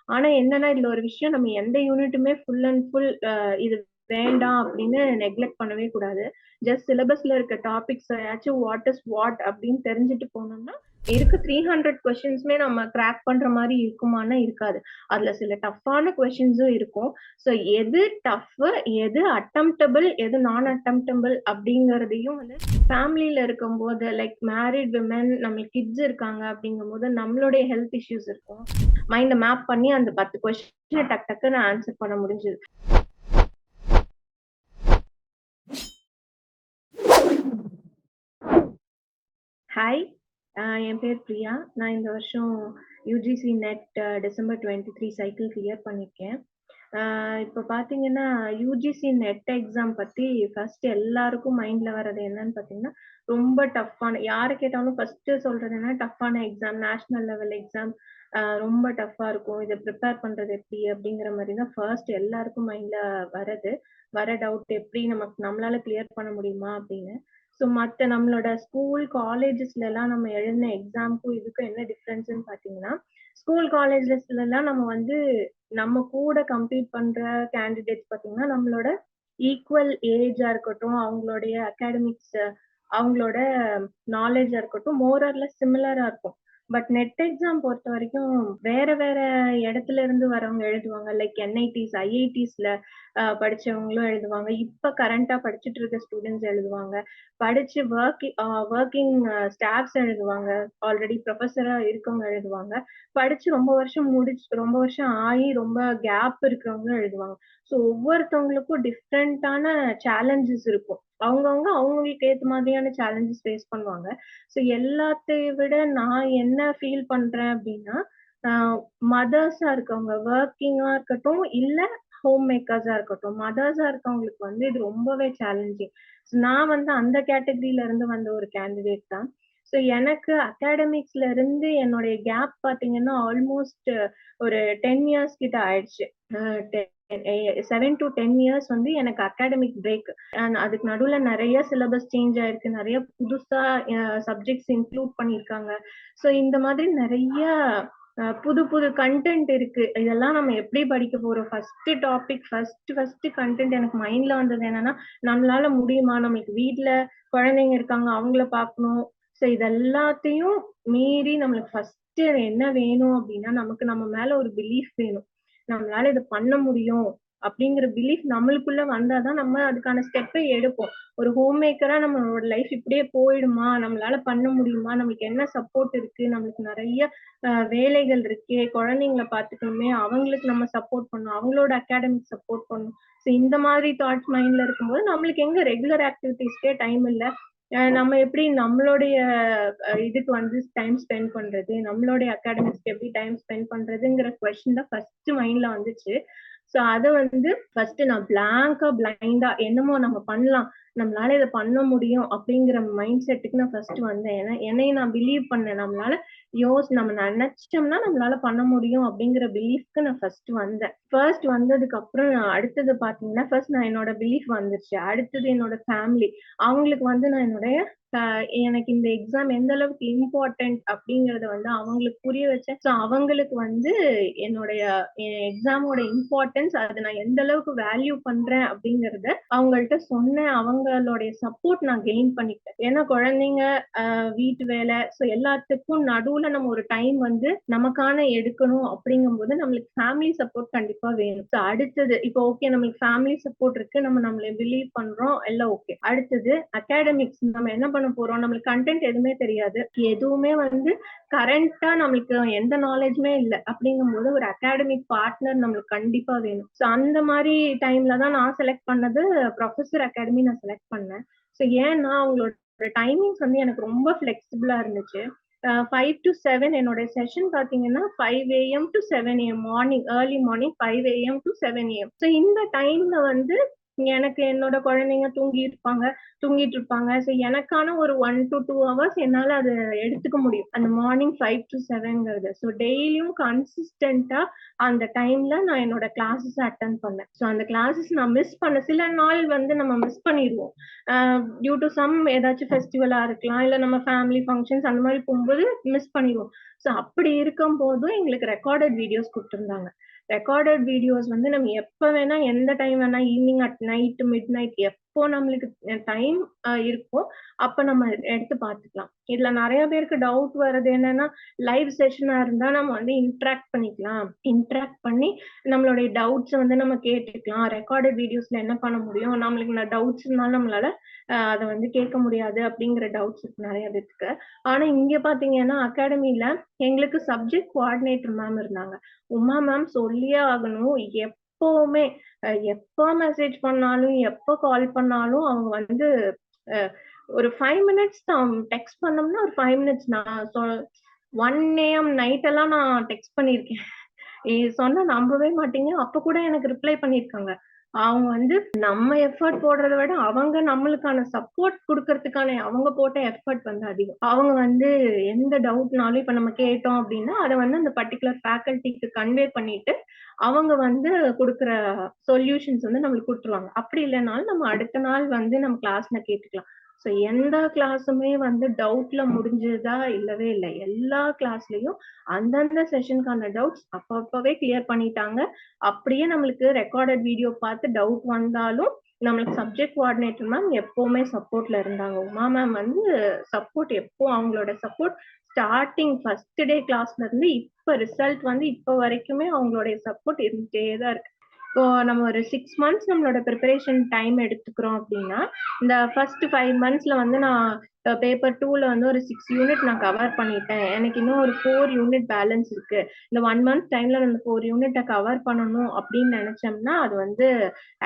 ஆனா என்னன்னா, இதுல ஒரு விஷயம் நம்ம எந்த யூனிட்டுமே ஃபுல் அண்ட் ஃபுல் இது வேண்டாம் அப்படின்னு நெக்லெக்ட் பண்ணவே கூடாது. ஜஸ்ட் சிலபஸ்ல இருக்க டாபிக்ஸ் ஆச்சும் வாட் இஸ் வாட் அப்படின்னு தெரிஞ்சுட்டு போனோம்னா, இருக்க 300 கொஸ்டின்ஸுமே நம்ம கிராக் பண்ற மாரி இருக்குமான்னா இருக்காது. அதுல சில டஃப்பான கொஸ்டின்ஸும் இருக்கும். ஸோ எது டஃப்பு, எது அட்டெம்ப்டபிள், எது நான் அட்டெம்ப்டபிள் அப்படிங்கிறதையும் வந்து ஃபேமிலில இருக்கும்போது லைக் மேரிட் விமென், நம்மளுக்கு கிட்ஸ் இருக்காங்க அப்படிங்கும்போது நம்மளுடைய ஹெல்த் இஷ்யூஸ் இருக்கும். மைண்ட மேப் பண்ணி அந்த 10 கொஸ்டின டக் டக்குன்னு ஆன்சர் பண்ண முடிஞ்சது. ஹாய்! என் பேர் பிரியா. நான் இந்த வருஷம் UGC net December 23 cycle clear பண்ணியிருக்கேன். இப்ப பார்த்தீங்கன்னா, யுஜிசி நெட் எக்ஸாம் பத்தி ஃபர்ஸ்ட் எல்லாருக்கும் மைண்ட்ல வர்றது என்னன்னு பார்த்தீங்கன்னா, ரொம்ப டஃப்பான யார கேட்டாலும் ஃபர்ஸ்ட்டு சொல்றது என்ன டஃப்பான எக்ஸாம், நேஷனல் லெவல் எக்ஸாம் ரொம்ப டஃப்பா இருக்கும். இத ப்ரிப்பேர் பண்றது எப்படி? அப்படிங்கிற மாரி தான் ஃபர்ஸ்ட் எல்லாருக்கும் மைண்ட்ல வரது. வர டவுட் எப்படி நம்மளால கிளியர் பண்ண முடியுமா? அப்படின்னு. ஸோ மத்த நம்மளோட ஸ்கூல், காலேஜஸ்லலாம் நம்ம எழுதின எக்ஸாம்க்கும் இதுக்கும் என்ன டிஃபரன்ஸ்ன்னு பார்த்தீங்கன்னா, ஸ்கூல், காலேஜஸ்லலாம் நம்ம வந்து நம்ம கூட கம்பீட் பண்ற கேண்டிடேட்ஸ் பார்த்தீங்கன்னா, நம்மளோட ஈக்குவல் ஏஜா இருக்கட்டும், அவங்களுடைய அகாடமிக்ஸ் அவங்களோட நாலேட்ஜா இருக்கட்டும், மோர் ஆர் லெஸ் சிமிலரா இருக்கும். பட் நெட் எக்ஸாம் பொறுத்தவரைக்கும் வேற வேற இடத்துல இருந்து வரவங்க எழுதுவாங்க. லைக் என்ஐடிஸ், ஐஐடிஸ்ல படிச்சவங்களும் எழுதுவாங்க. இப்ப கரண்ட்டா படிச்சுட்டு இருக்க ஸ்டூடண்ட்ஸ் எழுதுவாங்க. படிச்சு வொர்க்கிங் ஸ்டாஃப்ஸ் எழுதுவாங்க. ஆல்ரெடி ப்ரொஃபஸரா இருக்கவங்க எழுதுவாங்க. படிச்சு ரொம்ப வருஷம் ஆயி ரொம்ப கேப் இருக்கிறவங்களும் எழுதுவாங்க. ஸோ ஒவ்வொருத்தவங்களுக்கும் டிஃப்ரெண்ட்டான சேலஞ்சஸ் இருக்கும். அவங்களுக்கு ஏத்த மாதிரியான சேலஞ்சஸ் ஃபேஸ் பண்ணுவாங்க. ஸோ எல்லாத்தைய விட நான் என்ன ஃபீல் பண்றேன் அப்டின்னா, அ மதர்ஸா இருக்கவங்க, வொர்க்கிங்கா இருக்கட்டும், இல்ல ஹோம் மேக்கர்ஸா இருக்கட்டும். மதர்ஸா இருக்கவங்களுக்கு வந்து இது ரொம்பவே சேலஞ்சிங். நான் வந்து அந்த கேட்டகரில இருந்து வந்த ஒரு கேண்டிடேட் தான். ஸோ எனக்கு அகாடமிக்ஸ்ல இருந்து என்னுடைய கேப் பார்த்தீங்கன்னா, ஆல்மோஸ்ட் ஒரு 10 இயர்ஸ் கிட்ட ஆயிடுச்சு. அ டெ எ 7 டூ 10 இயர்ஸ் வந்து எனக்கு அகாடமிக் பிரேக். அதுக்கு நடுவுல நெறைய சிலபஸ் சேஞ்ச் ஆயிருக்கு. நெறைய புதுசா சப்ஜெக்ட்ஸ் இன்க்ளூட் பண்ணியிருக்காங்க. ஸோ இந்த மாதிரி நெறைய புது புது கன்டென்ட் இருக்கு. இதெல்லாம் நம்ம எப்படி படிக்க போறோம்? ஃபர்ஸ்ட் கன்டென்ட் எனக்கு மைண்ட்ல வந்தது என்னன்னா, நம்மளால முடியுமா? நம்மளுக்கு வீட்ல குழந்தைங்க இருக்காங்க. அவங்கள பார்க்கணும். ஸோ இது எல்லாத்தையும் மீறி நம்மளுக்கு ஃபர்ஸ்ட்டு என்ன வேணும் அப்டின்னா, நமக்கு நம்ம மேல ஒரு பிலீஃப் வேணும். நம்மளால இத பண்ண முடியும். அப்படிங்கிற பிலீஃப் நம்மளுக்குள்ள வந்தா தான் நம்ம அதுக்கான ஸ்டெப்பே எடுப்போம். ஒரு ஹோம் மேக்கரா நம்மளோட லைஃப் இப்படியே போயிடுமா? நம்மளால பண்ண முடியுமா? நம்மளுக்கு என்ன சப்போர்ட் இருக்கு? நம்மளுக்கு நெறைய வேலைகள் இருக்கே, குழந்தைங்கள பார்த்துக்கணுமே, அவங்களுக்கு நம்ம சப்போர்ட் பண்ணணும். அவங்களோட அகாடமிக் சப்போர்ட் பண்ணணும். ஸோ இந்த மாதிரி தாட்ஸ் மைண்ட்ல இருக்கும்போது, நம்மளுக்கு எங்க ரெகுலர் ஆக்டிவிட்டீஸ்க்கே டைம் இல்ல. நம்ம எப்படி நம்மளுடைய இதுக்கு வந்து டைம் ஸ்பெண்ட் பண்றது? நம்மளுடைய அகாடமிக்ஸ்க்கு எப்படி டைம் ஸ்பெண்ட் பண்றதுங்கிற கொஸ்டின் தான் ஃபர்ஸ்ட் மைண்ட்ல வந்துச்சு. ஸோ அத வந்து ஃபர்ஸ்ட் நான் பிளைண்டா என்னமோ நம்ம பண்ணலாம். நம்மளால இத பண்ண முடியும் அப்படிங்கிற மைண்ட் செட்டுக்கு நான் ஃபர்ஸ்ட் வந்தேன். ஏன்னா என்னைய நான் பிலீவ் பண்ணேன். நம்ம நெனச்சோம்னா நம்மளால பண்ண முடியும் அப்படிங்கிற பிலீஃப்க்கு நான் ஃபர்ஸ்ட் வந்தேன். ஃபர்ஸ்ட் வந்ததுக்கு அப்புறம் அடுத்தது பார்த்தீங்கன்னா, ஃபர்ஸ்ட் நான் என்னோட பிலீஃப் வந்துருச்சு. அடுத்தது என்னோட ஃபேமிலி. அவங்களுக்கு வந்து நான் என்னுடைய அ எனக்கு இந்த எக்ஸாம் எந்த அளவுக்கு இம்பார்ட்டன்ட் அப்படிங்கிறத வந்து அவங்களுக்கு புரிய வச்சேன். ஸோ அவங்களுக்கு வந்து என்னுடைய எக்ஸாமோட இம்பார்ட்டன்ஸ் அத நான் எந்த அளவுக்கு வேல்யூ பண்றேன் அப்படிங்கிறத அவங்கள்ட்ட சொன்னேன். அவங்களுடைய சப்போர்ட் நான் கெயின் பண்ணிக்கிட்டேன். ஏன்னா குழந்தைங்க, வீட்டு வேலை ஸோ எல்லாத்துக்கும் நடுவுல நம்ம ஒரு டைம் வந்து நமக்கான எடுக்கணும் அப்படிங்கும்போது நம்மளுக்கு ஃபேமிலி சப்போர்ட் கண்டிப்பா வேணும். ஸோ அடுத்தது இப்போ ஓகே நம்மளுக்கு ஃபேமிலி சப்போர்ட் இருக்கு. நம்ம நம்மள பிலீவ் பண்றோம். எல்லாம் ஓகே. அடுத்தது அகாடமிக்ஸ் நம்ம என்ன பண்ண போறோம்? நம்மளுக்கு கன்டென்ட் எதுவுமே தெரியாது. எதுவுமே வந்து கரண்ட்டா நம்மளுக்கு எந்த நாலேஜுமே இல்ல. அப்படிங்கும்போது ஒரு அகாடமிக் பார்ட்னர் நம்மளுக்கு கண்டிப்பா வேணும். ஸோ அந்த மாரி டைம்ல தான் நான் செலக்ட் பண்ணது ப்ரொஃபசர் அகாடமி நான் செலக்ட் பண்ணேன். ஸோ ஏன்னா அவங்களோட டைமிங்ஸ் வந்து எனக்கு ரொம்ப ஃப்ளெக்சிபிளா இருந்துச்சு. 5 டூ 7 என்னோட செஷன் பார்த்தீங்கன்னா, 5 AM to 7 AM early morning 5 AM to 7 AM. So இந்த டைம்ல வந்து எனக்கு என்னோட குழந்தைங்க தூங்கிட்டு இருப்பாங்க. ஸோ எனக்கான ஒரு 1 டூ 2 ஹவர்ஸ் என்னால அத எடுத்துக்க முடியும். அந்த மார்னிங் 5 டூ 7ங்கிறது. ஸோ டெய்லியும் கன்சிஸ்டன்ட்டா அந்த டைம்ல நான் என்னோட கிளாஸஸ் அட்டெண்ட் பண்ணேன். ஸோ அந்த கிளாஸஸ் நான் மிஸ் பண்ண சில நாள் வந்து நம்ம மிஸ் பண்ணிருவோம். டியூ டூ சம் ஏதாச்சும் ஃபெஸ்டிவலா இருக்கலாம். இல்ல நம்ம ஃபேமிலி ஃபங்ஷன்ஸ் அந்த மாரி போகும்போது மிஸ் பண்ணிருவோம். ஸோ அப்படி இருக்கும்போதும் எங்களுக்கு ரெக்கார்டட் வீடியோஸ் குடுத்திருந்தாங்க. ரெக்கார்டட் வீடியோஸ் வந்து நம்ம எப்ப வேணா, எந்த டைம் வேணா, evening at night, mid night எப்போ நம்மளுக்கு டைம் இருக்கோ, அப்ப நம்ம எடுத்து பார்த்துக்கலாம். இதுல நெறைய பேருக்கு டவுட் வர்றது என்னன்னா, லைவ் செஷனா இருந்தா நம்ம வந்து இன்டராக்ட் பண்ணிக்கலாம். இன்டராக்ட் பண்ணி நம்மளுடைய டவுட்ஸ வந்து நம்ம கேட்டுக்கலாம். ரெக்கார்டட் வீடியோஸ்ல என்ன பண்ண முடியும்? நம்மளுக்கு டவுட்ஸ்னால நம்மளால அத வந்து கேட்க முடியாது அப்படிங்கிற டவுட்ஸ் இருக்கு நெறைய பேத்துக்கு. ஆனா இங்க பார்த்தீங்கன்னா, அகாடமில எங்களுக்கு சப்ஜெக்ட் கோஆர்டினேட்டர் மேம் இருந்தாங்க. உமா மேம் சொல்லியே ஆகணும். எப்பவுமே எப்ப மெசேஜ் பண்ணாலும், எப்ப கால் பண்ணாலும் அவங்க வந்து அ ஒரு 5 மினிட்ஸ் தான் டெக்ஸ்ட் பண்ணோம்னா, ஒரு 5 மினிட்ஸ் நான் 1 ஏஎம் நைட் எல்லாம் நான் டெக்ஸ்ட் பண்ணியிருக்கேன். சொன்னா நம்பவே மாட்டீங்க. அப்ப கூட எனக்கு ரிப்ளை பண்ணியிருக்காங்க. அவங்க வந்து நம்ம எஃபோர்ட் போடுறத விட, அவங்க நம்மளுக்கான சப்போர்ட் குடுக்கறதுக்கான அவங்க போட்ட எஃபோர்ட் வந்து அதிகம். அவங்க வந்து எந்த டவுட்னாலும் இப்ப நம்ம கேட்டோம் அப்டின்னா, அத வந்து அந்த பர்ட்டிகுலர் ஃபேக்கல்டிக்கு கன்வே பண்ணிட்டு, அவங்க வந்து குடுக்குற சொல்யூஷன்ஸ் வந்து நம்மளுக்கு குடுத்துருவாங்க. அப்படி இல்லனாலும் நம்ம அடுத்த நாள் வந்து நம்ம கிளாஸ்ல கேட்டுக்கலாம். ஸோ எந்த கிளாஸுமே வந்து டவுட்ல முடிஞ்சதா இல்லவே இல்ல. எல்லா கிளாஸ்லயும் அந்தந்த செஷனுக்கான டவுட்ஸ் அப்பப்பவே கிளியர் பண்ணிட்டாங்க. அப்படியே நம்மளுக்கு ரெக்கார்டட் வீடியோ பார்த்து டவுட் வந்தாலும், நம்மளுக்கு சப்ஜெக்ட் கோஆர்டினேட்டர் மேம் எப்பவுமே சப்போர்ட்ல இருந்தாங்க. உமா மேம் வந்து சப்போர்ட் அவங்களோட சப்போர்ட் ஸ்டார்ட்டிங் ஃபர்ஸ்ட் டே கிளாஸ்ல இருந்து இப்ப ரிசல்ட் வந்து இப்ப வரைக்குமே அவங்களுடைய சப்போர்ட் இருந்துட்டே தான் இருக்கு. இப்போ நம்ம ஒரு 6 மந்த்ஸ் நம்மளோட பிரிப்பரேஷன் டைம் எடுத்துக்கிறோம் அப்படின்னா, இந்த ஃபர்ஸ்ட் 5 மந்த்ஸ்ல வந்து நான் பேப்பர் 2ல வந்து ஒரு 6 யூனிட் நான் கவர் பண்ணிட்டேன். எனக்கு இன்னும் ஒரு 4 யூனிட் பேலன்ஸ் இருக்கு. இந்த 1 மந்த் டைம்ல நம்ம 4 யூனிட்ட கவர் பண்ணணும் அப்படின்னு நெனச்சோம்னா, அது வந்து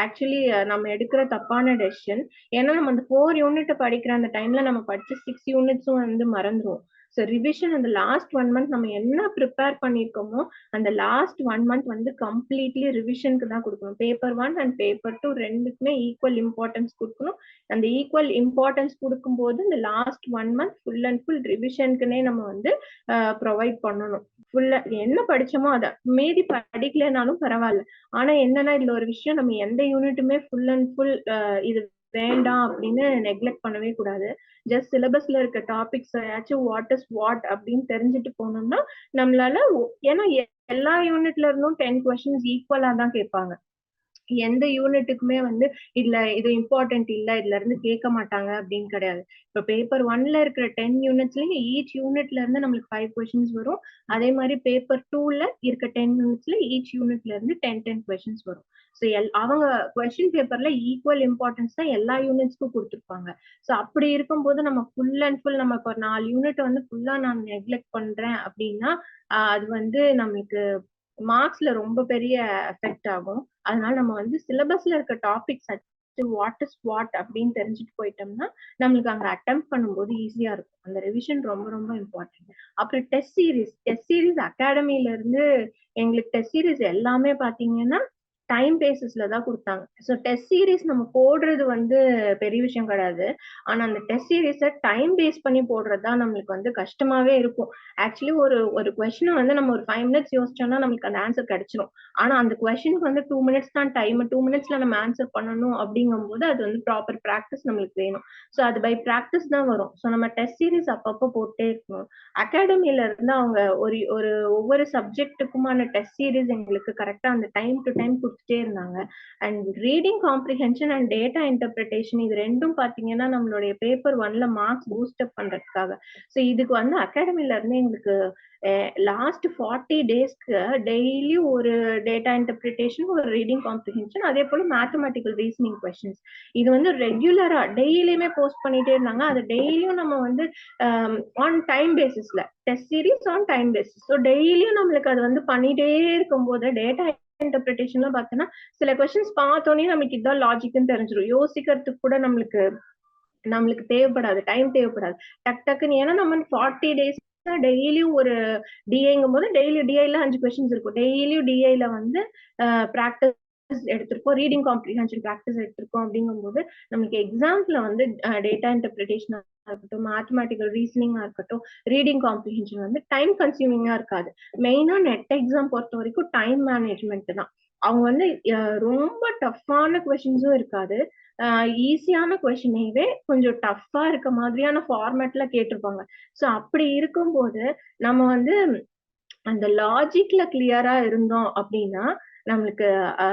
ஆக்சுவலி நம்ம எடுக்கிற தப்பான டெசிஷன். ஏன்னா நம்ம அந்த 4 யூனிட்ட படிக்கிற அந்த டைம்ல நம்ம படிச்ச 6 யூனிட்ஸும் வந்து மறந்துருவோம். ஸோ ரிவிஷன் அந்த லாஸ்ட் 1 மந்த் நம்ம என்ன ப்ரிப்பேர் பண்ணியிருக்கோமோ, அந்த லாஸ்ட் 1 மந்த் வந்து கம்ப்ளீட்லி ரிவிஷனுக்கு தான் குடுக்கணும். பேப்பர் 1 அண்ட் பேப்பர் 2 2க்குமே ஈக்குவல் இம்பார்ட்டன்ஸ் குடுக்கணும். அந்த ஈக்குவல் இம்பார்ட்டன்ஸ் குடுக்கும்போது, இந்த last 1 month full and full ரிவிஷனுக்குன்னே நம்ம வந்து ப்ரொவைட் பண்ணணும். ஃபுல்லா என்ன படிச்சோமோ அத. மீதி படிக்கலைனாலும் பரவால்ல. ஆனா என்னன்னா, இதுல ஒரு விஷயம் நம்ம எந்த யூனிட்டுமே ஃபுல் அண்ட் ஃபுல் இது வேண்டாம் அப்படின்னு நெக்லெக்ட் பண்ணவே கூடாது. ஜஸ்ட் சிலபஸ்ல இருக்க டாபிக்ஸ் ஆச்சும் வாட் இஸ் வாட் அப்படின்னு தெரிஞ்சுட்டு போனோம்னா, நம்மளால ஏன்னா எல்லா யூனிட்ல இருந்தும் 10 கொஸ்டின்ஸ் ஈக்குவலா தான் கேட்பாங்க. எந்த யூனிட்டுக்குமே வந்து இதுல இது இம்பார்ட்டன்ட் இல்ல, இதுல இருந்து கேட்க மாட்டாங்க அப்படின்னு கிடையாது. இப்ப பேப்பர் 1ல இருக்கிற 10 யூனிட்ஸ்லயும் ஈச் யூனிட்ல இருந்து நம்மளுக்கு 5 கொஸ்டின்ஸ் வரும். அதே மாதிரி பேப்பர் 2ல இருக்க 10 யூனிட்ஸ்ல ஈச் யூனிட்ல இருந்து 10 கொஸ்டின்ஸ் வரும். ஸோ அவங்க கொஸ்டின் பேப்பர்ல ஈக்குவல் இம்பார்ட்டன்ஸ் தான் எல்லா யூனிட்ஸ்க்கும் குடுத்துருப்பாங்க. ஸோ அப்படி இருக்கும்போது நம்ம ஃபுல் அண்ட் ஃபுல் நம்ம இப்போ 4 யூனிட் வந்து ஃபுல்லா நான் நெக்லெக்ட் பண்றேன் அப்படின்னா, அது வந்து நம்மளுக்கு மார்க்ஸ்ல ரொம்ப பெரிய எஃபெக்ட் ஆகும். அதனால நம்ம வந்து சிலபஸ்ல இருக்க டாபிக்ஸ் வாட் இஸ் வாட் அப்படின்னு தெரிஞ்சுட்டு போயிட்டோம்னா, நம்மளுக்கு அங்க அட்டெம்ப்ட் பண்ணும்போது ஈஸியா இருக்கும். அந்த ரிவிஷன் ரொம்ப ரொம்ப இம்பார்ட்டன்ட். அப்புறம் டெஸ்ட் சீரிஸ் அகாடமில இருந்து எங்களுக்கு டெஸ்ட் சீரிஸ் எல்லாமே பார்த்தீங்கன்னா, டைம் பேசிஸ்ல தான் குடுத்தாங்க. ஸோ டெஸ்ட் சீரிஸ் நம்ம போடுறது வந்து பெரிய விஷயம் கிடையாது. ஆனா அந்த டெஸ்ட் சீரிஸ டைம் பேஸ் பண்ணி போடுறது தான் நம்மளுக்கு வந்து கஷ்டமாவே இருக்கும். ஆக்சுவலி ஒரு ஒரு கொஸ்டின வந்து நம்ம ஒரு 5 மினிட்ஸ் யோசிச்சோம்னா நமக்கு அந்த ஆன்சர் கிடைச்சிரும். ஆனா அந்த கொஸ்டினுக்கு வந்து 2 மினிட்ஸ் தான் டைம். 2 மினிட்ஸ்ல நம்ம ஆன்சர் பண்ணணும் அப்படிங்கும்போது அது வந்து ப்ராப்பர் பிராக்டிஸ் நம்மளுக்கு வேணும். ஸோ அது பை பிராக்டிஸ் தான் வரும். ஸோ நம்ம டெஸ்ட் சீரிஸ் அப்பப்போ போட்டே இருக்கணும். அகாடமில இருந்து அவங்க ஒரு ஒரு ஒவ்வொரு சப்ஜெக்ட்டுக்குமான டெஸ்ட் சீரிஸ் எங்களுக்கு கரெக்ட்டா அந்த டைம் டு டைம் குடுத்துட்டே இருந்தாங்க. And reading comprehension and data interpretation இது 2ம் பார்த்தீங்கன்னா, நம்மளுடைய பேப்பர் 1ல மார்க்ஸ் பூஸ்ட் அப் பண்றதுக்காக. ஸோ இதுக்கு வந்து அகாடமில இருந்து எங்களுக்கு லாஸ்ட் 40 டேஸ்க்கு டெய்லி ஒரு டேட்டா இன்டர்பிரிட்டேஷன், ஒரு ரீடிங் காம்ப்ரிஹென்ஷன், அதே போல மேத்தமேட்டிக்கல் ரீசனிங் கொஸ்டின்ஸ். இது வந்து ரெகுலரா டெய்லியுமே போஸ்ட் பண்ணிட்டே இருந்தாங்க. அது டெய்லியும் நம்ம வந்து ஆன் டைம் பேசிஸ்ல test series on time basis. So டெய்லியும் நம்மளுக்கு அது வந்து பண்ணிட்டே இருக்கும்போது டேட்டா இன்டர்பிரிட்டேஷன்லாம் பார்த்தோன்னா, சில கொஸ்டின்ஸ் பார்த்தோனே நமக்கு இதான் லாஜிக்ன்னு தெரிஞ்சிரும். யோசிக்கிறதுக்கு கூட நம்மளுக்கு நம்மளுக்கு தேவைப்படாது. டைம் தேவைப்படாது. டக் டக்குன்னு ஏன்னா நம்ம 40 டேஸ் டெய்லியும் ஒரு டிஏங்கும்போது டெய்லி டிஐல 5 கொஸ்டின்ஸ் இருக்கும். டெய்லியும் டிஐல வந்து பிராக்டிஸ் எடுத்திருப்போம். ரீடிங் காம்ப்ரிஹென்ஷன் பிராக்டிஸ் எடுத்திருக்கோம் அப்படிங்கும்போது, நமக்கு எக்ஸாம்ஸ்ல வந்து டேட்டா இன்டர்பிரிட்டேஷனா இருக்கட்டும், மேத்தமேட்டிக்கல் ரீசனிங்கா இருக்கட்டும், ரீடிங் காம்ப்ரிஹென்ஷன் வந்து டைம் கன்சியூமிங்கா இருக்காது. மெயினா நெட் எக்ஸாம் பொறுத்தவரைக்கும் டைம் மேனேஜ்மென்ட் தான். அவங்க வந்து ரொம்ப டஃப்பான கொஸ்டின்ஸும் இருக்காது. ஈஸியான கொஸ்டினையவே கொஞ்சம் டஃப்பா இருக்க மாதிரியான ஃபார்மேட்ல கேட்டிருப்பாங்க. ஸோ அப்படி இருக்கும்போது, நம்ம வந்து அந்த லாஜிக்ல கிளியரா இருந்தோம் அப்படின்னா, நம்மளுக்கு அ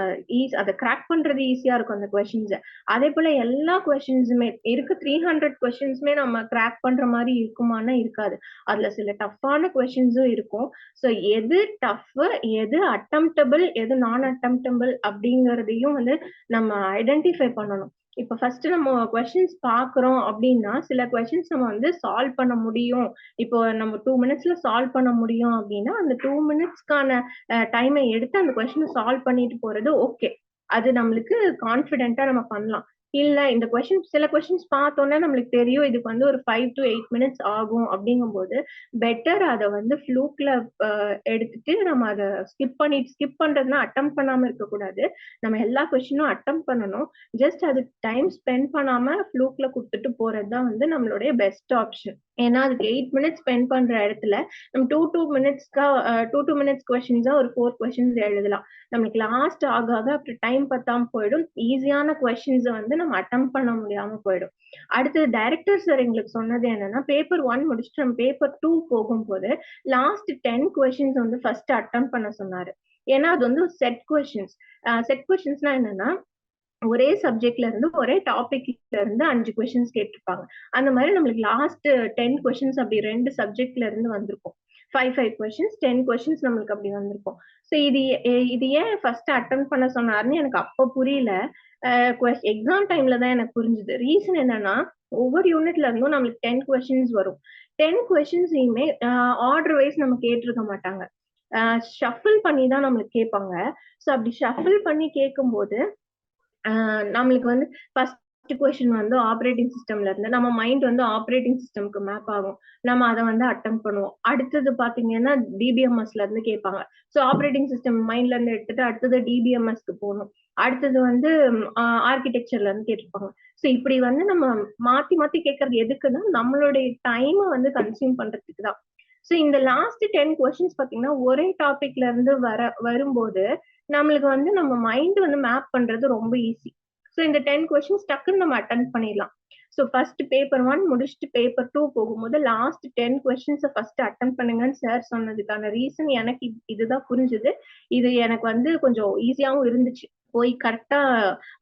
அத கிராக் பண்றது ஈஸியா இருக்கும் அந்த கொஸ்டின்ஸ. அதேபோல எல்லா கொஸ்டின்ஸுமே இருக்க 300 கொஸ்டின்ஸுமே நம்ம கிராக் பண்ற மாரி இருக்குமான்னா இருக்காது. அதுல சில டஃப்பான கொஸ்டின்ஸும் இருக்கும். ஸோ எது டஃப், எது அட்டெம்ப்டபிள், எது நான் அட்டெம்ப்டபிள் அப்படிங்கிறதையும் வந்து நம்ம ஐடென்டிஃபை பண்ணணும். இப்ப ஃபர்ஸ்ட் நம்ம கொஸ்டின்ஸ் பார்க்குறோம் அப்படின்னா, சில கொஸ்டின்ஸ் நம்ம வந்து சால்வ் பண்ண முடியும். இப்போ நம்ம 2 மினிட்ஸ்ல சால்வ் பண்ண முடியும் அப்படின்னா, அந்த 2 மினிட்ஸ்க்கான டைம எடுத்து அந்த கொஸ்டின சால்வ் பண்ணிட்டு போறது ஓகே. அது நம்மளுக்கு கான்ஃபிடென்ட்டா நம்ம பண்ணலாம். இல்ல இந்த சில கொஸ்டின்ஸ் பார்த்தோனே நம்மளுக்கு தெரியும் இதுக்கு வந்து ஒரு 5 டூ 8 மினிட்ஸ் ஆகும் அப்படிங்கும்போது, பெட்டர் அத வந்து ஃப்ளூக்ல அ எடுத்துட்டு நம்ம அத ஸ்கிப் பண்றதுன்னா அட்டெம்ப்ட் பண்ணாம இருக்கக்கூடாது. நம்ம எல்லா கொஸ்டினும் அட்டெம்ப்ட் பண்ணணும். ஜஸ்ட் அதுக்கு டைம் ஸ்பெண்ட் பண்ணாம ஃப்ளூக்ல குடுத்துட்டு போறது தான் வந்து நம்மளுடைய பெஸ்ட் ஆப்ஷன். ஏன்னா, அதுக்கு 8 மினிட்ஸ் ஸ்பெண்ட் பண்ற இடத்துல, நம்ம 2 2 மினிட்ஸ் கொஸ்டின்ஸா ஒரு 4 கொஸ்டின்ஸ் எழுதலாம். நம்மளுக்கு லாஸ்ட் ஆக ஆக அப்புறம் டைம் பத்தாம போயிடும். ஈஸியான கொஸ்டின்ஸ வந்து நம்ம அட்டெம்ப்ட் பண்ண முடியாம போயிடும். அடுத்தது டைரக்டர் சார் எங்களுக்கு சொன்னது என்னன்னா, பேப்பர் 1 முடிச்சுட்டு நம்ம பேப்பர் 2 போகும்போது, லாஸ்ட் 10 கொஸ்டின்ஸ் வந்து ஃபர்ஸ்ட் அட்டெம்ப்ட் பண்ண சொன்னாரு. ஏன்னா, அது வந்து செட் கொஸ்டின்ஸ். செட் கொஸ்டின்ஸ்னா என்னன்னா, ஒரே சப்ஜெக்ட்ல இருந்து, ஒரே டாபிக்ல இருந்து 5 கொஸ்டின்ஸ் கேட்டிருப்பாங்க. அந்த மாரி நம்மளுக்கு லாஸ்ட் 10 கொஸ்டின்ஸ் அப்படி 2 சப்ஜெக்ட்ல இருந்து வந்திருக்கும். 5 கொஸ்டின்ஸ், 10 கொஸ்டின்ஸ் நம்மளுக்கு அப்படி வந்திருக்கும். ஸோ இது ஏன் ஃபர்ஸ்ட் அட்டெம்ப்ட் பண்ண சொன்னாருன்னு எனக்கு அப்ப புரியல. அ எக்ஸாம் டைம்ல தான் எனக்கு புரிஞ்சுது. ரீசன் என்னன்னா, ஒவ்வொரு யூனிட்ல இருந்தும் நம்மளுக்கு 10 கொஸ்டின்ஸ் வரும். 10 கொஸ்டின்ஸையுமே ஆர்டர் வைஸ் நம்ம கேட்டிருக்க மாட்டாங்க. அ ஷஃபில் பண்ணி தான் நம்மளுக்கு கேட்பாங்க. ஸோ அப்படி ஷஃபில் பண்ணி கேட்கும்போது ஆ நம்மளுக்கு வந்து ஃபர்ஸ்ட் கொஸ்டின் வந்து ஆப்பரேட்டிங் சிஸ்டம்ல இருந்து நம்ம மைண்ட் வந்து ஆப்பரேட்டிங் சிஸ்டம்க்கு மேப் ஆகும். நம்ம அத வந்து அட்டெம்ப்ட் பண்ணுவோம். அடுத்தது பார்த்தீங்கன்னா, டிபிஎம்எஸ்ல இருந்து கேட்பாங்க. ஸோ ஆப்பரேட்டிங் சிஸ்டம் மைண்ட்ல இருந்து எடுத்துட்டு அடுத்தது டிபிஎம்எஸ்க்கு போணும். அடுத்தது வந்து ஆர்க்கிடெக்சர்ல இருந்து கேட்டிருப்பாங்க. ஸோ இப்படி வந்து நம்ம மாத்தி மாத்தி கேட்கறது எதுக்குன்னா, நம்மளுடைய டைம வந்து கன்சியூம் பண்றதுக்கு தான். ஸோ இந்த லாஸ்ட் 10 கொஸ்டின்ஸ் பார்த்தீங்கன்னா, ஒரே டாபிக்ல இருந்து வரும்போது, நம்மளுக்கு வந்து நம்ம மைண்ட் வந்து மேப் பண்றது ரொம்ப ஈஸி. ஸோ இந்த 10 கொஸ்டின்ஸ் டக்குன்னு நம்ம அட்டெம்ப்ட் பண்ணிடலாம். ஸோ ஃபர்ஸ்ட் பேப்பர் 1 முடிச்சுட்டு பேப்பர் 2 போகும்போது லாஸ்ட் 10 கொஸ்டின்ஸ ஃபர்ஸ்ட் அட்டெம்ப்ட் பண்ணுங்கன்னு சார் சொன்னதுக்கான ரீசன் எனக்கு இதுதான் புரிஞ்சுது. இது எனக்கு வந்து கொஞ்சம் ஈஸியாவும் இருந்துச்சு. போய் கரெக்ட்டா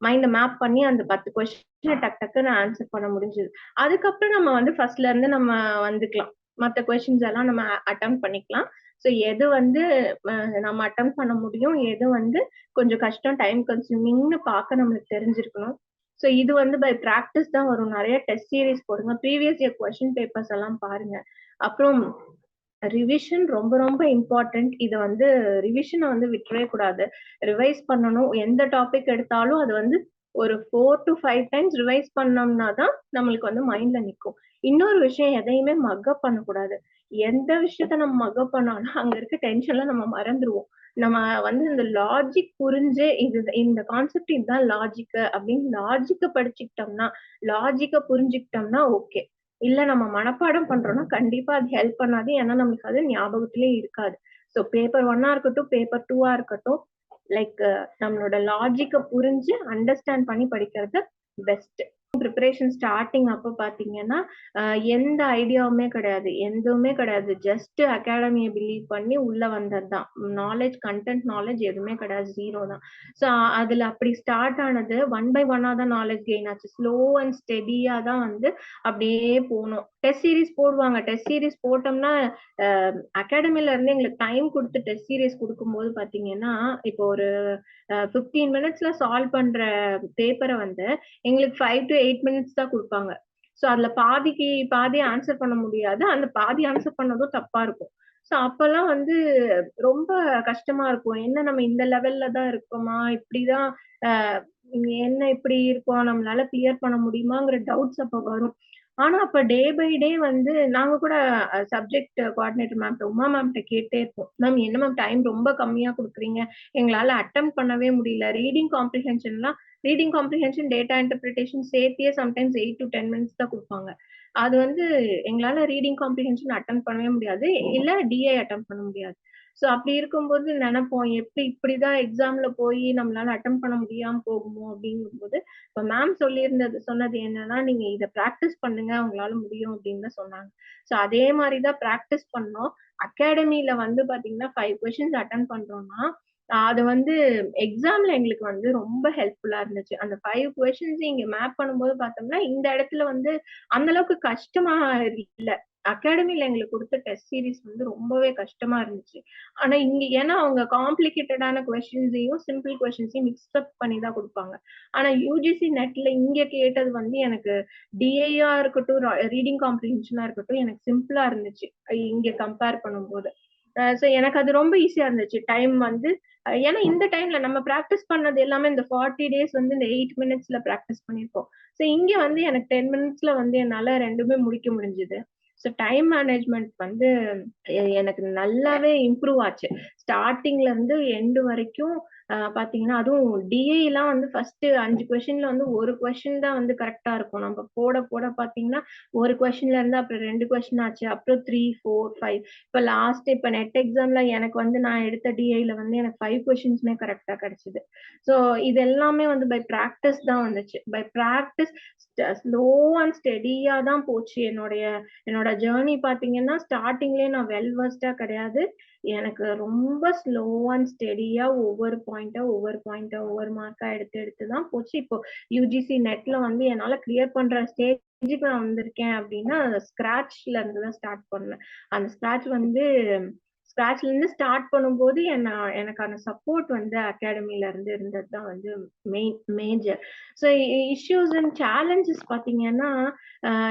மைண்ட மேப் பண்ணி அந்த 10 கொஸ்டின டக்குன்னு ஆன்சர் பண்ண முடிஞ்சது. அதுக்கப்புறம் நம்ம வந்து ஃபர்ஸ்ட்ல இருந்து நம்ம வந்துக்கலாம். மத்த கொஸ்டின்ஸ் எல்லாம் நம்ம அட்டெம்ப்ட் பண்ணிக்கலாம். ஸோ எது வந்து அ நம்ம அட்டெம்ப்ட் பண்ண முடியும், எது வந்து கொஞ்சம் கஷ்டம், டைம் கன்சியூமிங்ன்னு பார்க்க நம்மளுக்கு தெரிஞ்சிருக்கணும். ஸோ இது வந்து பை பிராக்டிஸ் தான் வரும். நெறைய டெஸ்ட் சீரிஸ் போடுங்க. ப்ரீவியஸ் இயர் கொஸ்டின் பேப்பர்ஸ் எல்லாம் பாருங்க. அப்புறம் ரிவிஷன் ரொம்ப ரொம்ப இம்பார்ட்டன்ட். இத வந்து ரிவிஷன வந்து விட்டுறவே கூடாது. ரிவைஸ் பண்ணணும். எந்த டாபிக் எடுத்தாலும் அது வந்து ஒரு 4 டூ 5 டைம்ஸ் ரிவைஸ் பண்ணோம்னா தான் நம்மளுக்கு வந்து மைண்ட்ல நிக்கும். இன்னொரு விஷயம் எதையுமே மக் அப் பண்ணக்கூடாது. எந்த விஷயத்த நம்ம மக் அப் பண்ணாலும் அங்க இருக்க டென்ஷன்ல நம்ம மறந்துருவோம். நம்ம வந்து இந்த லாஜிக் புரிஞ்சு இந்த கான்செப்ட் இதுதான் லாஜிக் அப்படின்னு லாஜிக்க புரிஞ்சுக்கிட்டோம்னா ஓகே. இல்ல நம்ம மனப்பாடம் பண்றோம்னா, கண்டிப்பா அது ஹெல்ப் பண்ணாது. ஏன்னா, நமக்கு அது ஞாபகத்திலே இருக்காது. ஸோ பேப்பர் 1 இருக்கட்டும், பேப்பர் 2 இருக்கட்டும், லைக் நம்மளோட லாஜிக்க புரிஞ்சு அண்டர்ஸ்டாண்ட் பண்ணி படிக்கிறது பெஸ்ட். பிரிப்பரேஷன் ஸ்டார்ட்டிங் அப்ப பார்த்தீங்கன்னா, அ எந்த ஐடியாவுமே கிடையாது. எதுவுமே கிடையாது. ஜஸ்ட் அகாடமிய பிலீவ் பண்ணி உள்ள வந்தது தான். கன்டென்ட் நாலேட்ஜ் எதுவுமே கிடையாது. 0 தான். ஸோ அதுல அப்படி ஸ்டார்ட் ஆனது ஒன் பை ஒன்னா தான் நாலேட்ஜ் கெயின் ஆச்சு. ஸ்லோ அண்ட் ஸ்டெடியா தான் வந்து அப்படியே போனோம். டெஸ்ட் சீரிஸ் போடுவாங்க. டெஸ்ட் சீரிஸ் போட்டோம்னா, அ அகாடமில இருந்து எங்களுக்கு டைம் குடுத்து டெஸ்ட் சீரிஸ் குடுக்கும்போது பார்த்தீங்கன்னா, இப்போ ஒரு 15 மினிட்ஸ்ல சால்வ் பண்ற பேப்பர வந்து எங்களுக்கு 5 டூ 8 மினிட்ஸ் தான் குடுப்பாங்க. ஸோ அதுல பாதிக்கு பாதி ஆன்சர் பண்ண முடியாது. அந்த பாதி ஆன்சர் பண்ணதும் தப்பா இருக்கும். ஸோ அப்பல்லாம் வந்து ரொம்ப கஷ்டமா இருக்கும். என்ன நம்ம இந்த லெவல்ல தான் இருக்கோமா? இப்படிதான் அ என்ன இப்படி இருக்கோம்? நம்மளால கிளியர் பண்ண முடியுமாங்கிற டவுட்ஸ் அப்ப வரும். ஆனா, அப்ப டே பை டே வந்து நாங்க கூட சப்ஜெக்ட் கோஆர்டினேட்டர் உமா மேம்ட்ட கேட்டே இருப்போம். மேம் என்ன மேம் டைம் ரொம்ப கம்மியா குடுக்குறீங்க. எங்களால அட்டெம்ப்ட் பண்ணவே முடியல. ரீடிங் காம்ப்ரிஹென்ஷன், டேட்டா இன்டர்பிரிட்டேஷன் சேர்த்தியே சம்டைம்ஸ் 8 டூ 10 மினிட்ஸ் தான் குடுப்பாங்க. அது வந்து எங்களால ரீடிங் காம்ப்ரிஹென்ஷன் அட்டெம்ப்ட் பண்ணவே முடியாது. இல்ல டிஐ அட்டெம்ப்ட் பண்ண முடியாது. ஸோ அப்படி இருக்கும்போது நெனைப்போம், எப்படி இப்படிதான் எக்ஸாம்ல போய் நம்மளால அட்டெம்ப்ட் பண்ண முடியாம போகுமோ அப்படிங்கும்போது, இப்ப மேம் சொன்னது என்னன்னா, "நீங்க இத பிராக்டிஸ் பண்ணுங்க. உங்களால முடியும்." அப்படின்னு தான் சொன்னாங்க. ஸோ அதே மாரி தான் பிராக்டிஸ் பண்ணோம். அகாடமில வந்து பாத்தீங்கன்னா 5 கொஸ்டின்ஸ் அட்டெம்ப்ட் பண்றோம்னா, அது வந்து எக்ஸாம்ல எங்களுக்கு வந்து ரொம்ப ஹெல்ப்ஃபுல்லா இருந்துச்சு. அந்த 5 கொஸ்டின்ஸையும் இங்க மேப் பண்ணும்போது பார்த்தோம்னா, இந்த இடத்துல வந்து அந்த அளவுக்கு கஷ்டமா இல்ல. அகாடமில எங்களுக்கு குடுத்த டெஸ்ட் சீரிஸ் வந்து ரொம்பவே கஷ்டமா இருந்துச்சு. ஆனா இங்க ஏன்னா அவங்க காம்ப்ளிகேட்டடான கொஸ்டின்ஸையும், சிம்பிள் கொஸ்டின்ஸையும் மிக்ஸ் அப் பண்ணி தான் குடுப்பாங்க. ஆனா யுஜிசி நெட்ல இங்க கேட்டது வந்து எனக்கு டிஐயா இருக்கட்டும், ரீடிங் காம்ப்ரிஹென்ஷனா இருக்கட்டும், எனக்கு சிம்பிளா இருந்துச்சு. இங்க கம்பேர் பண்ணும்போது. சோ எனக்கு அது ரொம்ப ஈஸியா இருந்துச்சு. டைம் வந்து ஏன்னா இந்த டைம்ல நம்ம பிராக்டிஸ் பண்ணது எல்லாமே இந்த 40 டேஸ் வந்து இந்த 8 மினிட்ஸ்ல பிராக்டிஸ் பண்ணியிருப்போம். சோ இங்க வந்து எனக்கு 10 மினிட்ஸ்ல வந்து என்னால 2மே முடிக்க முடிஞ்சது. சோ டைம் மேனேஜ்மென்ட் வந்து எனக்கு நல்லாவே இம்ப்ரூவ் ஆச்சு. ஸ்டார்ட்டிங்ல இருந்து எண்ட் வரைக்கும் பார்த்தீங்கன்னா, அதுவும் டிஐலாம் வந்து ஃபர்ஸ்ட் 5 கொஸ்டின்ல வந்து 1 கொஸ்டின் தான் வந்து கரெக்ட்டா இருக்கும். நம்ம போட போட பார்த்தீங்கன்னா, 1 கொஸ்டின்ல இருந்து அப்புறம் 2 கொஸ்டின் ஆச்சு. அப்புறம் 3, 4, 5 இப்ப நெட் எக்ஸாம்ல எனக்கு வந்து நான் எடுத்த டிஐல வந்து எனக்கு 5 கொஸ்டின்ஸ்மே கரெக்ட்டா கிடைச்சது. ஸோ இது எல்லாமே வந்து பை பிராக்டிஸ் தான் வந்துச்சு. பை பிராக்டிஸ் ஸ்லோ அண்ட் ஸ்டெடியா தான் போச்சு. என்னோட ஜர்னி பார்த்தீங்கன்னா, ஸ்டார்ட்டிங்லயே நான் வெல் வெர்ஸ்டா கிடையாது. எனக்கு ரொம்ப ஸ்லோ அண்ட் ஸ்டெடியா ஒவ்வொரு மார்க்கா எடுத்து எடுத்து தான் போச்சு. இப்போ யுஜிசி நெட்ல வந்து என்னால கிளியர் பண்ற ஸ்டேஜ்க்கு நான் வந்திருக்கேன் அப்டின்னா, ஸ்க்ராட்ச்ல இருந்து தான் ஸ்டார்ட் பண்ணேன். அந்த ஸ்க்ராட்ச்ல இருந்து ஸ்டார்ட் பண்ணும்போது எனக்கான சப்போர்ட் வந்து அகாடமில இருந்து இருந்தது தான் வந்து major. So issues and challenges பார்த்தீங்கன்னா,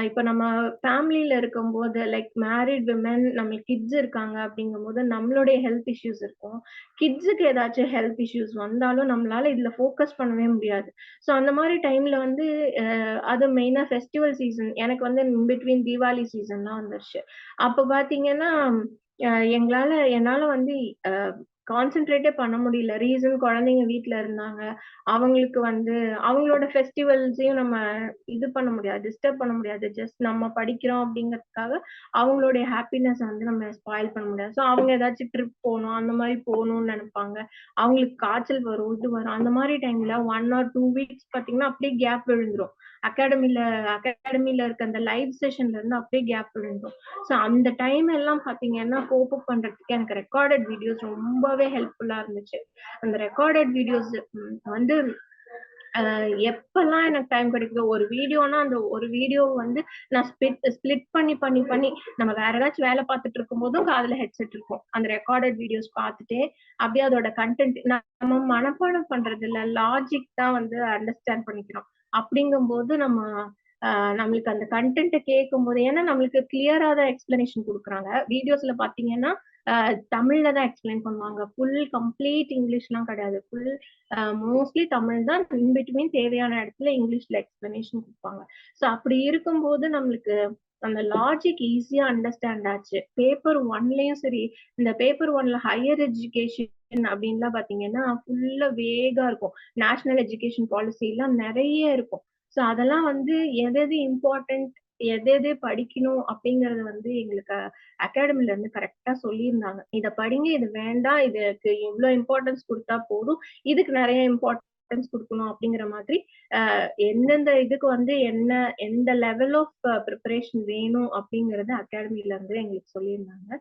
இப்ப நம்ம ஃபேமிலில இருக்கும்போது லைக் மேரிட் விமன் நம்மளுக்கு கிட்ஸ் இருக்காங்க அப்படிங்கும்போது நம்மளுடைய ஹெல்த் இஷ்யூஸ் இருக்கும். கிட்ஸுக்கு ஏதாச்சும் ஹெல்த் இஷ்யூஸ் வந்தாலும் நம்மளால இதுல ஃபோக்கஸ் பண்ணவே முடியாது. ஸோ அந்த மாரி டைம்ல வந்து அது மெயினா ஃபெஸ்டிவல் சீசன் எனக்கு வந்து இன் பிட்வீன் தீபாவளி சீசன்லாம் வந்துருச்சு. அப்ப பார்த்தீங்கன்னா, அ என்னால வந்து அ கான்சன்ட்ரேட்டே பண்ண முடியல. ரீசன் குழந்தைங்க வீட்ல இருந்தாங்க. அவங்களுக்கு வந்து அவங்களோட ஃபெஸ்டிவல்ஸையும் நம்ம இது பண்ண முடியாது. டிஸ்டர்ப் பண்ண முடியாது. ஜஸ்ட் நம்ம படிக்கிறோம் அப்படிங்கிறதுக்காக அவங்களுடைய ஹேப்பினஸ வந்து நம்ம ஸ்பாயில் பண்ண முடியாது. ஸோ அவங்க ஏதாச்சும் ட்ரிப் போணும், அந்த மாரி போணும்னு நெனைப்பாங்க. அவங்களுக்கு காய்ச்சல் வரும், இது வரும். அந்த மாரி டைம்ல 1 ஆர் 2 வீக்ஸ் பார்த்தீங்கன்னா, அப்படியே கேப் விழுந்துரும். அகாடமில அகாடமில இருக்க அந்த லைவ் செஷன்ல இருந்து அப்படியே கேப் விழுந்துரும். ஸோ அந்த டைம் எல்லாம் பார்த்தீங்கன்னா, கோப் அப் பண்றதுக்கு எனக்கு ரெக்கார்டட் வீடியோஸ் ரொம்பவே ஹெல்ப்ஃபுல்லா இருந்துச்சு. அந்த ரெக்கார்டட் வீடியோஸ் வந்து எப்பல்லாம் எனக்கு டைம் கிடைக்குதோ, ஒரு வீடியோனா அந்த ஒரு வீடியோ வந்து நான் ஸ்ப்ளிட் பண்ணி நம்ம வேற ஏதாச்சும் வேலை பார்த்துட்டு இருக்கும்போதும் காதுல ஹெட்செட் இருக்கும். அந்த ரெக்கார்டட் வீடியோஸ் பார்த்துட்டே, அப்படியே அதோட கன்டென்ட் நம்ம மனப்பாடம் பண்றது இல்ல. லாஜிக் தான் வந்து அண்டர்ஸ்டாண்ட் பண்ணிக்கிறோம். அப்படிங்கும்போது அ நம்மளுக்கு அந்த கன்டென்ட்ட கேட்கும்போது ஏன்னா நம்மளுக்கு கிளியரா தான் எக்ஸ்ப்ளனேஷன் குடுக்குறாங்க. வீடியோஸ்ல பார்த்தீங்கன்னா, அ தமிழ்ல தான் எக்ஸ்ப்ளைன் பண்ணுவாங்க. கம்ப்ளீட் இங்கிலீஷ்லாம் கிடையாது. மோஸ்ட்லி தமிழ் தான். இன் பிட்வீன் தேவையான இடத்துல இங்கிலீஷ்ல எக்ஸ்ப்ளனேஷன் குடுப்பாங்க. ஸோ அப்படி இருக்கும்போது நம்மளுக்கு அந்த லாஜிக் ஈஸியா அண்டர்ஸ்டாண்ட் ஆச்சு. பேப்பர் 1லயும் சரி, இந்த பேப்பர் 1ல ஹையர் எஜுகேஷன் அப்படின்லாம் பார்த்தீங்கன்னா, ஃபுல்லா வேகா இருக்கும். நேஷனல் எஜுகேஷன் பாலிசிலாம் நெறைய இருக்கும். ஸோ அதெல்லாம் வந்து எது எது இம்பார்ட்டன்ட், எது எது படிக்கணும் அப்படிங்கிறது வந்து எங்களுக்கு அகாடமில இருந்து கரெக்ட்டா சொல்லியிருந்தாங்க. இத படிங்க, இது வேண்டாம், இதுக்கு இவ்ளோ இம்பார்ட்டன்ஸ் குடுத்தா போதும். இதுக்கு நெறைய இம்பார்ட்டன்ஸ் குடுக்கணும் அப்படிங்கிற மாதிரி, எந்தெந்த இதுக்கு வந்து எந்த லெவல் ஆஃப் பிரிப்பரேஷன் வேணும் அப்படிங்கிறத அகாடமில இருந்து எங்களுக்கு சொல்லியிருந்தாங்க.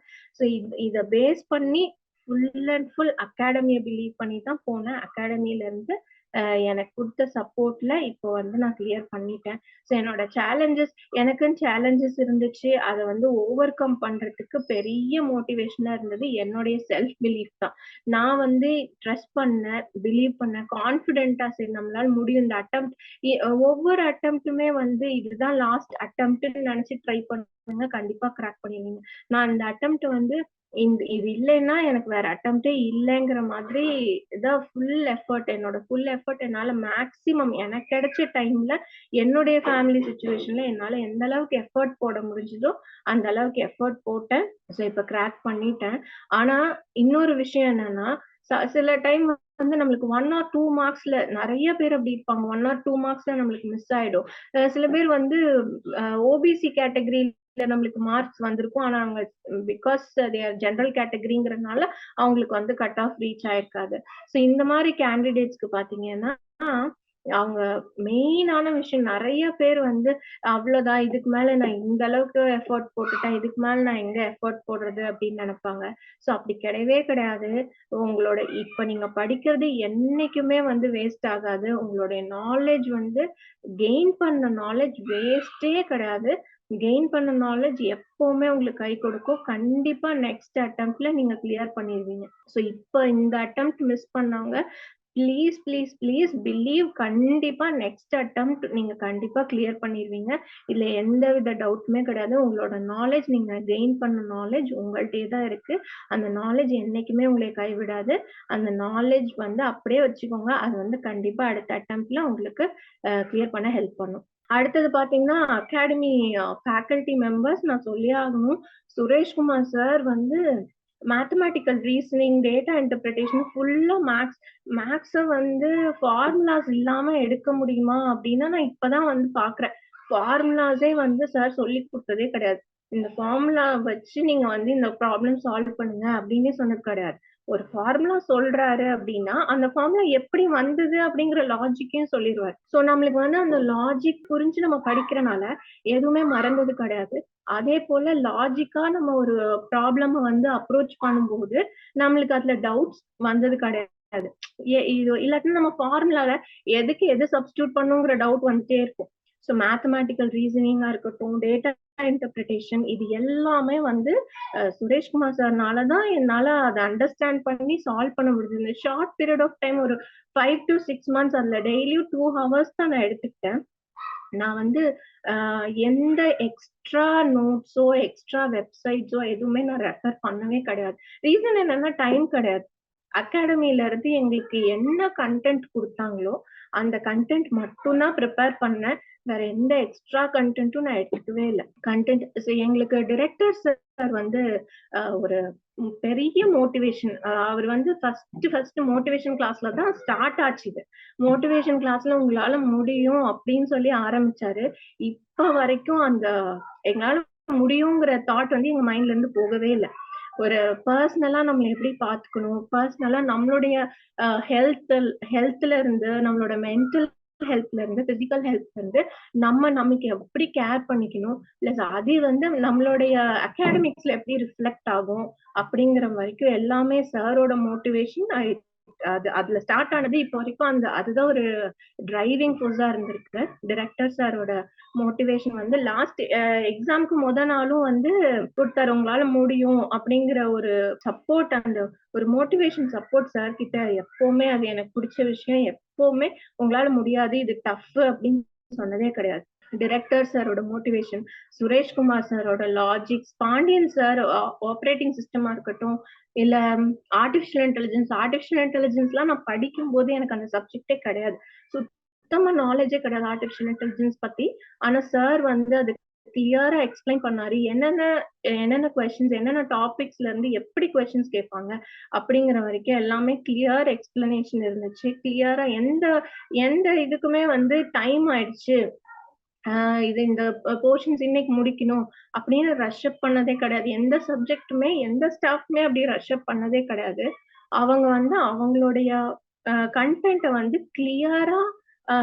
ஸோ இத பேஸ் பண்ணி ஃபுல் அண்ட் ஃபுல் அகாடமிய பிலீவ் பண்ணி தான் போனேன். அகாடமில இருந்து அ எனக்கு குடுத்த சப்போர்ட்ல இப்போ வந்து நான் கிளியர் பண்ணிட்டேன். ஸோ என்னோட எனக்குன்னு சேலஞ்சஸ் இருந்துச்சு. அத வந்து ஓவர் கம் பண்றதுக்கு பெரிய மோட்டிவேஷனா இருந்தது என்னுடைய செல்ஃப் பிலீஃப் தான். நான் வந்து ட்ரஸ்ட் பண்ணேன், பிலீவ் பண்ணேன், கான்ஃபிடென்ட்டா சரி நம்மளால முடியும். இந்த அட்டெம்ப்ட் ஒவ்வொரு அட்டெம்ப்ட்டுமே வந்து இதுதான் லாஸ்ட் அட்டெம்ப்ட்ன்னு நெனச்சு ட்ரை பண்ணுங்க. கண்டிப்பா கிராக் பண்ணிருவீங்க. நான் இந்த அட்டெம்ப்ட் வந்து இது இல்லைன்னா எனக்கு வேற அட்டெம்ப்ட்டே இல்லங்கிற மாதிரி இதான் ஃபுல் எஃபர்ட் என்னால மேக்ஸிமம் எனக்கு கிடைச்ச டைம்ல என்னுடைய ஃபேமிலி சிச்சுவேஷன்ல என்னால எந்த அளவுக்கு எஃபோர்ட் போட முடிஞ்சதோ, அந்த அளவுக்கு எஃபோர்ட் போட்டேன். ஸோ இப்ப கிராக் பண்ணிட்டேன். ஆனா, இன்னொரு விஷயம் என்னன்னா, சில டைம் வந்து நம்மளுக்கு 1 ஆர் 2 மார்க்ஸ்ல நெறைய பேர் அப்படி இருப்பாங்க. 1 ஆர் 2 மார்க்ஸ்ல நம்மளுக்கு மிஸ் ஆயிடும். சில பேர் வந்து ஓபிசி கேட்டகரி நம்மளுக்கு மார்க்ஸ் வந்திருக்கும். ஆனா அவங்க பிகாஸ் தே ஆர் ஜெனரல் கேட்டகரிங்கிறனால அவங்களுக்கு வந்து கட் ஆஃப் ரீச் ஆயிருக்காது. ஸோ இந்த மாதிரி கேண்டிடேட்ஸ்க்கு பாத்தீங்கன்னா அவங்க மெயினான விஷயம் நெறைய பேர் வந்து அவ்வளோதான் இதுக்கு மேல நான் இந்த அளவுக்கு எஃபோர்ட் போட்டுட்டேன். இதுக்கு மேல நான் எங்க எஃபோர்ட் போடுறது அப்படின்னு நெனைப்பாங்க. ஸோ அப்படி கிடையவே கிடையாது. உங்களோட இப்ப நீங்க படிக்கிறது என்னைக்குமே வந்து வேஸ்ட் ஆகாது. உங்களுடைய நாலேட்ஜ் வந்து கெயின் பண்ண நாலேட்ஜ் வேஸ்ட்டே கிடையாது. கெயின் பண்ண நாலேட்ஜ் எப்பவுமே உங்களுக்கு கை கொடுக்கும். கண்டிப்பா நெக்ஸ்ட் அட்டெம்ப்ட்ல நீங்க கிளியர் பண்ணிருவீங்க. ஸோ இப்ப இந்த அட்டெம்ப்ட் மிஸ் பண்ணவங்க ப்ளீஸ், ப்ளீஸ், ப்ளீஸ் பிலீவ் கண்டிப்பா நெக்ஸ்ட் அட்டெம்ப்ட் நீங்க கண்டிப்பா கிளியர் பண்ணிருவீங்க. இதுல எந்தவித டவுட்டுமே கிடையாது. உங்களோட நாலேட்ஜ் நீங்க கெயின் பண்ண நாலேட்ஜ் உங்கள்ட்டயே தான் இருக்கு. அந்த நாலேட்ஜ் என்னைக்குமே உங்களை கைவிடாது. அந்த நாலேட்ஜ் வந்து அப்படியே வச்சுக்கோங்க. அது வந்து கண்டிப்பா அடுத்த அட்டெம்ப்ட்ல உங்களுக்கு கிளியர் பண்ண ஹெல்ப் பண்ணும். அடுத்தது பார்த்தீங்கன்னா, அகாடமி ஃபேக்கல்டி மெம்பர்ஸ் நான் சொல்லியே ஆகணும். சுரேஷ்குமார் சார் வந்து மேத்தமேட்டிக்கல் ரீசனிங், டேட்டா இன்டர்பிரிட்டேஷன் ஃபுல்லா மேத்ஸ வந்து ஃபார்முலாஸ் இல்லாம எடுக்க முடியுமா? அப்டின்னா நான் இப்ப தான் வந்து பார்க்குறேன். ஃபார்முலாஸே வந்து சார் சொல்லிக் குடுத்ததே கிடையாது. இந்த ஃபார்முலா வச்சு நீங்க வந்து இந்த ப்ராப்ளம் சால்வ் பண்ணுங்க அப்டின்னே சொன்னது கிடையாது. ஒரு ஃபார்முலா சொல்றாரு அப்டின்னா, அந்த ஃபார்முலா எப்படி வந்தது அப்டிங்கிற லாஜிக்கையும் சொல்லிருவாரு. ஸோ நம்மளுக்கு வந்து அந்த லாஜிக் புரிஞ்சு நம்ம படிக்கிறனால எதுவுமே மறந்தது கிடையாது. அதே போல லாஜிக்கா நம்ம ஒரு ப்ராப்ளம வந்து அப்ரோச் பண்ணும்போது, நம்மளுக்கு அதுல டவுட்ஸ் வந்தது கிடையாது. இது இல்லாட்டினா நம்ம ஃபார்முலால எதுக்கு எது சப்ஸ்டிட்யூட் பண்ணணுங்கிற டவுட் வந்துட்டே இருக்கும். ஸோ மேத்தமேட்டிக்கல் ரீசனிங்கா இருக்கட்டும், டேட்டா இன்டர்பிரிட்டேஷன் இது எல்லாமே வந்து சுரேஷ்குமார் சார்னால தான் என்னால அத அண்டர்ஸ்டாண்ட் பண்ணி சால்வ் பண்ண முடிஞ்சது. இந்த ஷார்ட் பீரியட் ஆஃப் டைம் ஒரு 5 to 6 மந்த்ஸ் அதுல டெய்லியும் 2 ஹவர்ஸ் தான் நான் எடுத்துக்கிட்டேன். நான் வந்து எந்த எக்ஸ்ட்ரா நோட்ஸோ, எக்ஸ்ட்ரா வெப்சைட்ஸோ எதுவுமே நான் ரெஃபர் பண்ணவே கிடையாது. ரீசன் என்னன்னா டைம் கிடையாது. அகாடமில இருந்து எங்களுக்கு என்ன கன்டென்ட் குடுத்தாங்களோ, அந்த கன்டென்ட் மட்டும் தான் பிரிப்பேர் பண்ணேன். வேற எந்த எக்ஸ்ட்ரா கன்டென்ட்டும் நான் எடுத்துக்கவே இல்ல. எங்களுக்கு டைரக்டர் சார் வந்து ஒரு பெரிய மோட்டிவேஷன். அவர் வந்து ஃபர்ஸ்ட் மோட்டிவேஷன் கிளாஸ்ல தான் ஸ்டார்ட் ஆச்சு இது. மோட்டிவேஷன் கிளாஸ்ல உங்களால முடியும் அப்படின்னு சொல்லி ஆரம்பிச்சாரு. இப்ப வரைக்கும் அந்த எங்களால முடியுங்கிற தாட் வந்து எங்க மைண்ட்ல இருந்து போகவே இல்ல. ஒரு பர்சனலா நம்மள எப்படி பார்த்துக்கணும், பர்சனலா நம்மளுடைய ஹெல்த்ல இருந்து, நம்மளோட மென்டல் ஹெல்த்ல இருந்து, பிசிக்கல் ஹெல்த்ல இருந்து நமக்கு எப்படி கேர் பண்ணிக்கணும், பிளஸ் அது வந்து நம்மளுடைய அகாடமிக்ஸ்ல எப்படி ரிஃப்ளெக்ட் ஆகும் அப்படிங்கிற வரைக்கும் எல்லாமே சாரோட மோட்டிவேஷன் அதுல ஸ்டார்ட் ஆனது இப்ப வரைக்கும் அதுதான் ஒரு டிரைவிங் ஃபோர்ஸா இருந்திருக்கு. டைரக்டர் சாரோட மோட்டிவேஷன் வந்து லாஸ்ட் எக்ஸாம்க்கு நாளும் வந்து குடுத்தாரு. உங்களால முடியும் அப்படிங்கிற ஒரு சப்போர்ட், அந்த ஒரு மோட்டிவேஷன் சப்போர்ட் சார் கிட்ட எப்பவுமே அது எனக்கு பிடிச்ச விஷயம். எப்பவுமே உங்களால முடியாது, இது டஃப் அப்படின்னு சொன்னதே கிடையாது. டைரக்டர் சாரோட மோட்டிவேஷன், சுரேஷ்குமார் சாரோட லாஜிக்ஸ், பாண்டியன் சார் ஆப்பரேட்டிங் சிஸ்டமா இருக்கட்டும், இல்ல ஆர்டிபிஷியல் இன்டெலிஜென்ஸ்லாம் நான் படிக்கும்போது எனக்கு அந்த சப்ஜெக்டே கிடையாது. சுத்தமா நாலேஜே கிடையாது ஆர்டிபிஷியல் இன்டெலிஜென்ஸ் பத்தி. ஆனா சார் வந்து அது கிளியரா எக்ஸ்பிளைன் பண்ணாரு. என்னென்ன கொஸ்டின்ஸ், என்னென்ன டாபிக்ஸ்ல இருந்து எப்படி கொஸ்டின்ஸ் கேட்பாங்க அப்படிங்கிற வரைக்கும் எல்லாமே கிளியர் எக்ஸ்பிளனேஷன் இருந்துச்சு. கிளியரா எந்த எந்த இதுக்குமே வந்து டைம் ஆயிடுச்சு, இது இந்த போர்ஷன்ஸ் இன்னைக்கு முடிக்கணும் அப்படின்னு ரஷ் அப் பண்ணதே கிடையாது. எந்த சப்ஜெக்ட்டுமே எந்த ஸ்டாஃப்மே அப்படி ரஷ் அப் பண்ணதே கிடையாது. அவங்க வந்து அவங்களுடைய கன்டென்ட்ட வந்து கிளியரா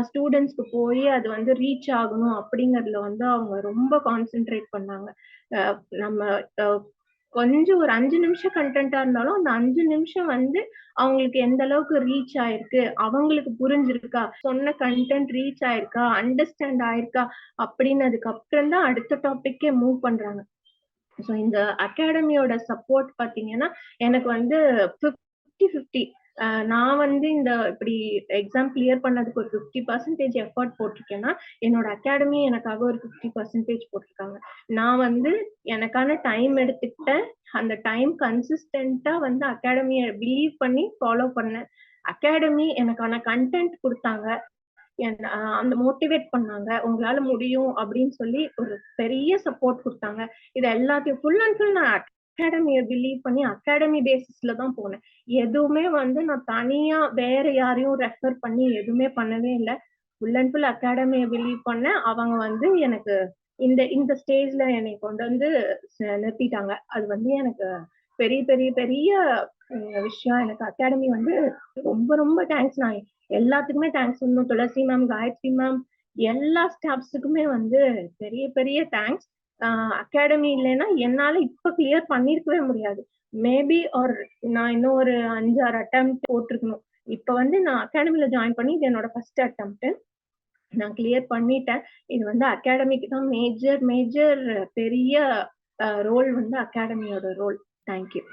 ஸ்டூடெண்ட்ஸ்க்கு போய் அது வந்து ரீச் ஆகணும் அப்படிங்கிறதுல வந்து அவங்க ரொம்ப கான்சென்ட்ரேட் பண்ணாங்க. அ நம்ம அ கொஞ்சம் ஒரு 5 நிமிஷம் கன்டென்ட்டா இருந்தாலும், அந்த 5 நிமிஷம் வந்து அவங்களுக்கு எந்த அளவுக்கு ரீச் ஆயிருக்கு, அவங்களுக்கு புரிஞ்சிருக்கா, சொன்ன கன்டென்ட் ரீச் ஆயிருக்கா, அண்டர்ஸ்டாண்ட் ஆயிருக்கா அப்படின்னதுக்கு அப்புறம் தான் அடுத்த டாபிக்கே மூவ் பண்றாங்க. ஸோ இந்த அகாடமியோட சப்போர்ட் பார்த்தீங்கன்னா, எனக்கு வந்து 50, 50. நான் வந்து இந்த இப்படி எக்ஸாம் கிளியர் பண்ணதுக்கு ஒரு 50% எஃபோர்ட் போட்டிருக்கேன்னா, என்னோட அகாடமி எனக்காக ஒரு 50% போட்டிருக்காங்க. நான் வந்து எனக்கான டைம் எடுத்துக்கிட்டேன். அந்த டைம் கன்சிஸ்டன்ட்டா வந்து அகாடமிய பிலீவ் பண்ணி ஃபாலோ பண்ணேன். அகாடமி எனக்கான கன்டென்ட் குடுத்தாங்க. அந்த மோட்டிவேட் பண்ணாங்க. உங்களால முடியும் அப்படின்னு சொல்லி ஒரு பெரிய சப்போர்ட் குடுத்தாங்க. இது எல்லாத்தையும் ஃபுல் அண்ட் ஃபுல் நான் அகாடமிய பிலீவ் பண்ணி அகாடமி பேசிஸ்ல தான் போனேன். எதுவுமே வந்து நான் தனியா வேற யாரையும் ரெஃபர் பண்ணி எதுவுமே பண்ணவே இல்ல. ஃபுல் அண்ட் ஃபுல் அகாடமிய பிலீவ் பண்ணேன். அவங்க வந்து எனக்கு இந்த இந்த ஸ்டேஜ்ல என்னை கொண்டு வந்து நிறுத்திட்டாங்க. அது வந்து எனக்கு பெரிய, பெரிய, பெரிய விஷயம். எனக்கு அகாடமி வந்து ரொம்ப, ரொம்ப தேங்க்ஸ். நான் எல்லாத்துக்குமே தேங்க்ஸ் சொல்லணும். துளசி மேம், காயத்ரி மேம், எல்லா ஸ்டாஃப்ஸுக்குமே வந்து பெரிய, பெரிய தேங்க்ஸ். அகாடமி இல்லைன்னா என்னால இப்ப கிளியர் பண்ணியிருக்கவே முடியாது. மேபி நான் இன்னும் ஒரு 5, 6 அட்டெம்ப்ட் போட்டிருக்கணும். இப்ப வந்து நான் அகாடமில ஜாயின் பண்ணி இது என்னோட ஃபர்ஸ்ட் அட்டெம்ப்ட். நான் கிளியர் பண்ணிட்டேன். இது வந்து அகாடமிக்கு தான் மேஜர் மேஜர் பெரிய ரோல் வந்து அகாடமியோட ரோல். Thank you.